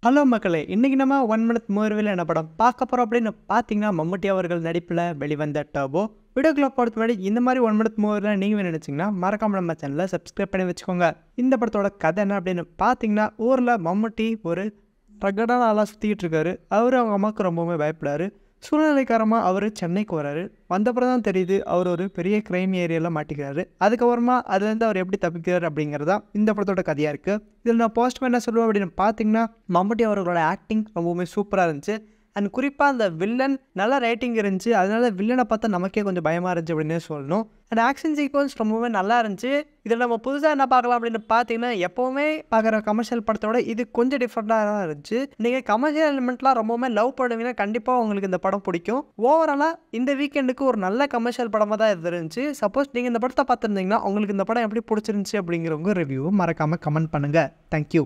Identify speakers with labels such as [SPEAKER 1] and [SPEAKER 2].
[SPEAKER 1] Hello மக்களே! இன்னைக்கு நம்ம 1 மினிட் மூவில என்ன படம் பார்க்க போறோம் அப்படின்னு பார்த்தீங்கன்னா, மம்முட்டி அவர்கள் நடிப்பில வெளிவந்த டர்போ. வீடியோக்குள்ள போறதுக்கு முன்னாடி இந்த மாதிரி 1 மினிட் மூவில நீங்க நினைச்சீங்கன்னா, மறக்காம நம்ம சேனலை சப்ஸ்கிரைப் பண்ணி வச்சுக்கோங்க. இந்த படத்தோட கதை என்ன அப்படின்னு பார்த்தீங்கன்னா, ஊர்ல மம்முட்டி ஒரு ரகடான ஆளா சுத்திட்டு இருக்காரு. அவரு அவங்க அம்மாவுக்கு ரொம்பவுமே பயப்படுறாரு. சூழ்நிலை காரணமா அவரு சென்னைக்கு வராரு. வந்தப்புறம் தான் தெரியுது அவர் ஒரு பெரிய கிரைம் ஏரியால மாட்டிக்கிறாரு. அதுக்கப்புறமா அதுலேருந்து அவர் எப்படி தப்பிக்கிறார் அப்படிங்கிறது தான் இந்த படத்தோட கதையா இருக்கு. இதில் நான் போஸ்ட்மேன் என்ன சொல்லுவேன் அப்படின்னு பார்த்தீங்கன்னா, மம்முட்டி அவர்களோட ஆக்டிங் ரொம்பவுமே சூப்பராக இருந்துச்சு. அண்ட் குறிப்பாக அந்த வில்லன் நல்ல ரைட்டிங் இருந்துச்சு. அதனால வில்லனை பார்த்தா நமக்கே கொஞ்சம் பயமாக இருந்துச்சு அப்படின்னே சொல்லணும். அண்ட் ஆக்ஷன் சீக்வன்ஸ் ரொம்பவே நல்லா இருந்துச்சு. இதில் நம்ம புதுசாக என்ன பார்க்கலாம் அப்படின்னு பார்த்தீங்கன்னா, எப்போவுமே பார்க்குற கமர்ஷியல் படத்தோட இது கொஞ்சம் டிஃப்ரெண்ட்டாக தான் இருந்துச்சு. நீங்கள் கமர்ஷியல் எலிமெண்ட்லாம் ரொம்பவுமே லவ் பண்ணுவீங்கன்னா கண்டிப்பாக உங்களுக்கு இந்த படம் பிடிக்கும். ஓவராலாக இந்த வீக்கெண்டுக்கு ஒரு நல்ல கமர்ஷியல் படமாக தான் இது இருந்துச்சு. சப்போஸ் நீங்கள் இந்த படத்தை பார்த்துருந்தீங்கன்னா உங்களுக்கு இந்த படம் எப்படி பிடிச்சிருந்துச்சி அப்படிங்கிறவங்க ரிவ்யூவை மறக்காமல் கமெண்ட் பண்ணுங்கள். தேங்க்யூ.